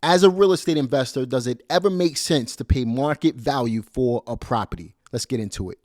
As a real estate investor, does it ever make sense to pay market value for a property? Let's get into it.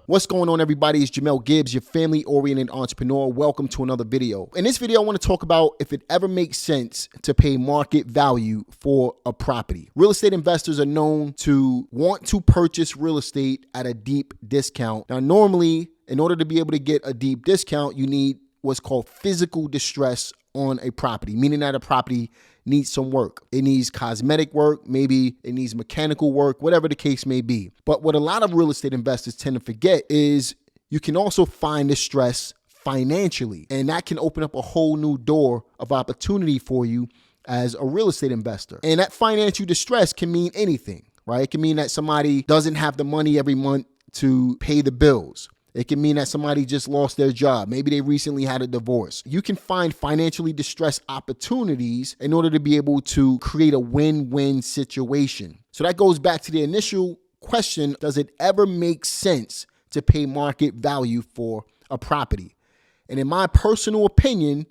What's going on, everybody? It's Jamel Gibbs, your family-oriented entrepreneur. Welcome to another video. In this video, I want to talk about if it ever makes sense to pay market value for a property. Real estate investors are known to want to purchase real estate at a deep discount. Now, normally, in order to be able to get a deep discount, you need what's called physical distress on a property, meaning that a property needs some work. It needs cosmetic work, maybe it needs mechanical work, whatever the case may be. But what a lot of real estate investors tend to forget is you can also find distress financially, and that can open up a whole new door of opportunity for you as a real estate investor. And that financial distress can mean anything, right? It can mean that somebody doesn't have the money every month to pay the bills. It can mean that somebody just lost their job. Maybe they recently had a divorce. You can find financially distressed opportunities in order to be able to create a win-win situation. So that goes back to the initial question, does it ever make sense to pay market value for a property? And in my personal opinion,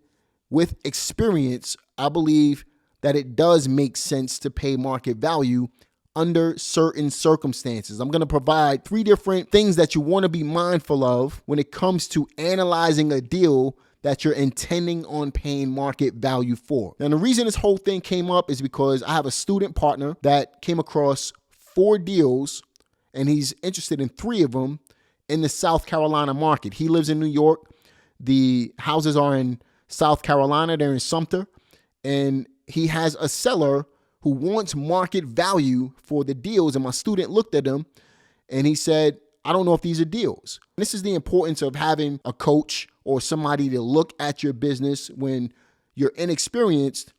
with experience, I believe that it does make sense to pay market value under certain circumstances. I'm going to provide 3 different things that you want to be mindful of when it comes to analyzing a deal that you're intending on paying market value for. Now, the reason this whole thing came up is because I have a student partner that came across 4 deals, and he's interested in 3 of them in the South Carolina market. He lives in New York. The houses are in South Carolina. They're in Sumter. And he has a seller who wants market value for the deals. And my student looked at them and he said, I don't know if these are deals. This is the importance of having a coach or somebody to look at your business when you're inexperienced,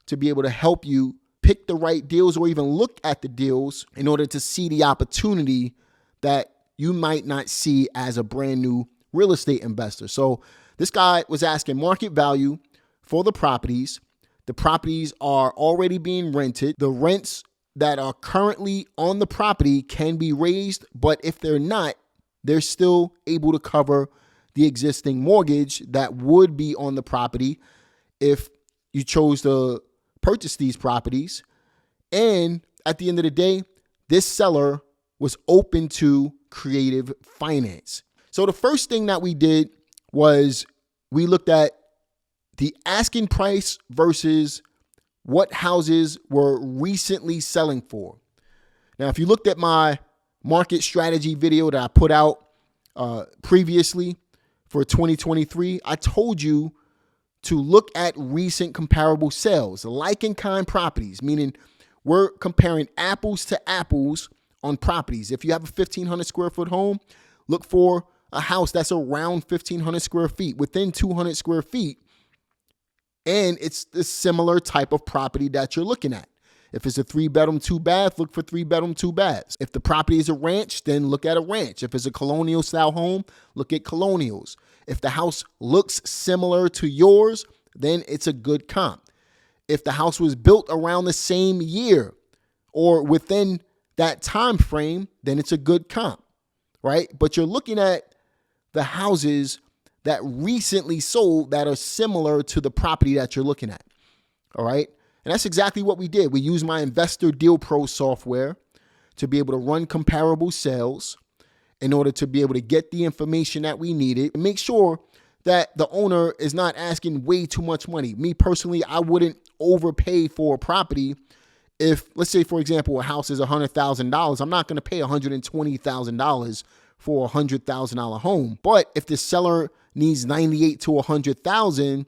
to be able to help you pick the right deals or even look at the deals in order to see the opportunity that you might not see as a brand new real estate investor. So this guy was asking market value for the properties. The properties are already being rented. The rents that are currently on the property can be raised, but if they're not, they're still able to cover the existing mortgage that would be on the property if you chose to purchase these properties. And at the end of the day, this seller was open to creative finance. So the first thing that we did was we looked at the asking price versus what houses were recently selling for. Now, if you looked at my market strategy video that I put out previously for 2023, I told you to look at recent comparable sales, like in kind properties, meaning we're comparing apples to apples on properties. If you have a 1,500 square foot home, look for a house that's around 1,500 square feet, within 200 square feet. And it's the similar type of property that you're looking at. If it's a 3-bedroom, 2-bath, look for 3-bedroom, 2-baths. If the property is a ranch, then look at a ranch. If it's a colonial style home, look at colonials. If the house looks similar to yours, then it's a good comp. If the house was built around the same year or within that time frame, then it's a good comp, right? But you're looking at the houses that recently sold that are similar to the property that you're looking at. All right. And that's exactly what we did. We used my Investor Deal Pro software to be able to run comparable sales in order to be able to get the information that we needed and make sure that the owner is not asking way too much money. Me personally, I wouldn't overpay for a property. If, let's say, for example, a house is $100,000, I'm not going to pay $120,000 for a $100,000 home. But if the seller needs $98,000 to $100,000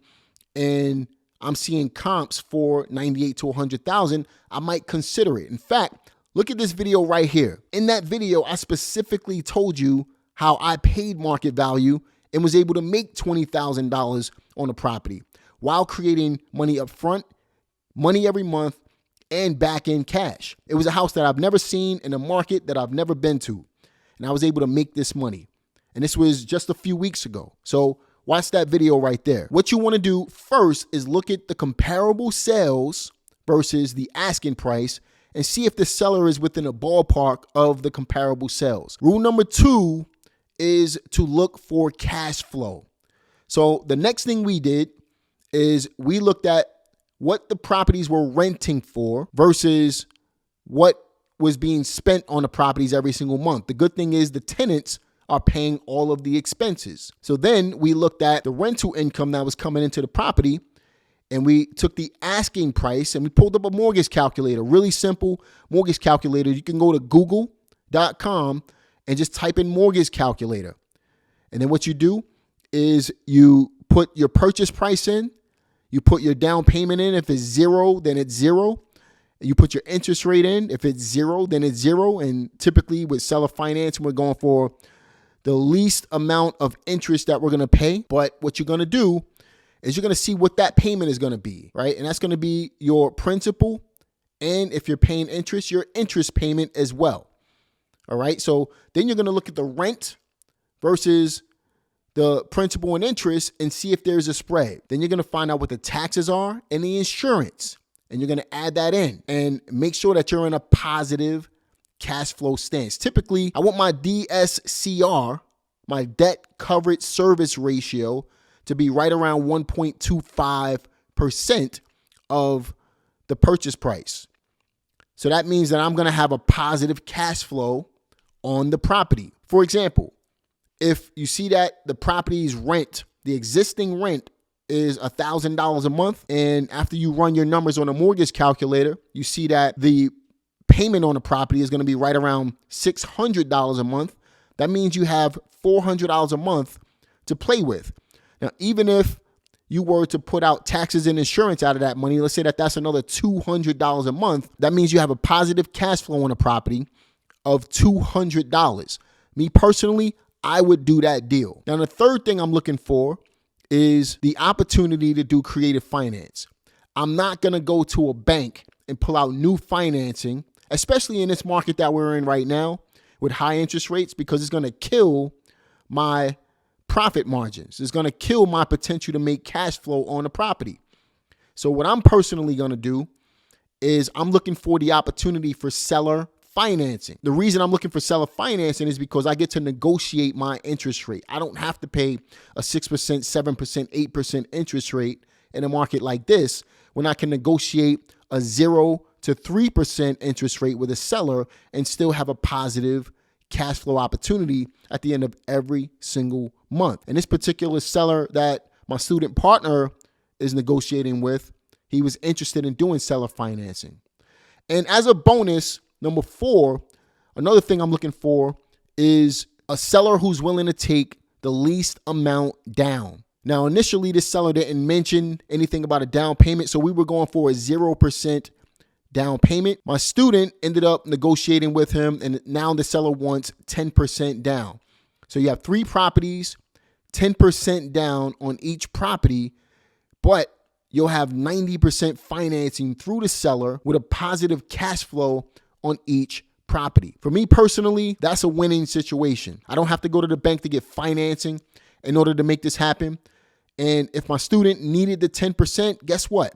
and I'm seeing comps for $98,000 to $100,000, I might consider it. In fact, look at this video right here. In that video, I specifically told you how I paid market value and was able to make $20,000 on a property while creating money up front, money every month, and back in cash. It was a house that I've never seen in a market that I've never been to. And I was able to make this money. And this was just a few weeks ago. So watch that video right there. What you want to do first is look at the comparable sales versus the asking price and see if the seller is within a ballpark of the comparable sales. Rule number 2 is to look for cash flow. So the next thing we did is we looked at what the properties were renting for versus what was being spent on the properties every single month. The good thing is the tenants are paying all of the expenses. So then we looked at the rental income that was coming into the property, and we took the asking price and we pulled up a mortgage calculator, really simple mortgage calculator. You can go to google.com and just type in mortgage calculator. And then what you do is you put your purchase price in, you put your down payment in. If it's 0, then it's 0. You put your interest rate in. If it's 0, then it's 0. And typically with seller financing, we're going for the least amount of interest that we're going to pay. But what you're going to do is you're going to see what that payment is going to be, right? And that's going to be your principal. And if you're paying interest, your interest payment as well. All right. So then you're going to look at the rent versus the principal and interest and see if there's a spread. Then you're going to find out what the taxes are and the insurance. And you're going to add that in and make sure that you're in a positive cash flow stance. Typically, I want my DSCR, my debt coverage service ratio, to be right around 1.25% of the purchase price. So that means that I'm going to have a positive cash flow on the property. For example, if you see that the property's rent, the existing rent is $1,000 a month, and after you run your numbers on a mortgage calculator, you see that the payment on the property is going to be right around $600 a month. That means you have $400 a month to play with. Now, even if you were to put out taxes and insurance out of that money, let's say that that's another $200 a month. That means you have a positive cash flow on a property of $200. Me personally, I would do that deal. Now, the third thing I'm looking for is the opportunity to do creative finance. I'm not going to go to a bank and pull out new financing, especially in this market that we're in right now with high interest rates, because it's going to kill my profit margins. It's going to kill my potential to make cash flow on a property. So what I'm personally going to do is I'm looking for the opportunity for seller financing. The reason I'm looking for seller financing is because I get to negotiate my interest rate. I don't have to pay a 6%, 7%, 8% interest rate in a market like this when I can negotiate a 0 to 3% interest rate with a seller and still have a positive cash flow opportunity at the end of every single month. And this particular seller that my student partner is negotiating with, he was interested in doing seller financing. And as a bonus, number 4, another thing I'm looking for is a seller who's willing to take the least amount down. Now, initially, this seller didn't mention anything about a down payment, so we were going for a 0% down payment. My student ended up negotiating with him, and now the seller wants 10% down. So you have 3 properties, 10% down on each property, but you'll have 90% financing through the seller with a positive cash flow on each property. For me personally, that's a winning situation. I don't have to go to the bank to get financing in order to make this happen. And if my student needed the 10%, guess what?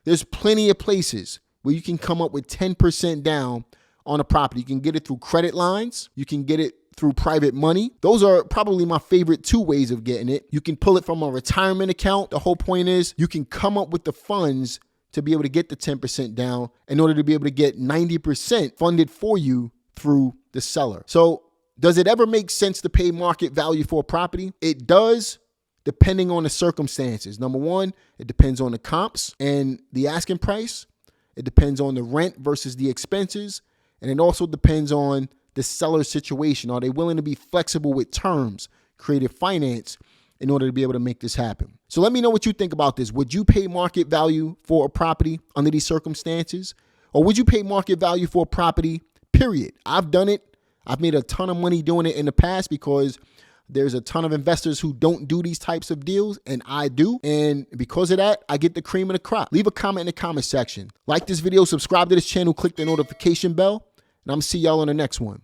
There's plenty of places where you can come up with 10% down on a property. You can get it through credit lines. You can get it through private money. Those are probably my favorite 2 ways of getting it. You can pull it from a retirement account. The whole point is you can come up with the funds to be able to get the 10% down in order to be able to get 90% funded for you through the seller. So does it ever make sense to pay market value for a property? It does, depending on the circumstances. Number 1, it depends on the comps and the asking price. It depends on the rent versus the expenses. And it also depends on the seller's situation. Are they willing to be flexible with terms, creative finance, in order to be able to make this happen? So let me know what you think about this. Would you pay market value for a property under these circumstances? Or would you pay market value for a property, period? I've done it. I've made a ton of money doing it in the past because there's a ton of investors who don't do these types of deals, and I do. And because of that, I get the cream of the crop. Leave a comment in the comment section. Like this video, subscribe to this channel, click the notification bell, and I'm gonna see y'all on the next one.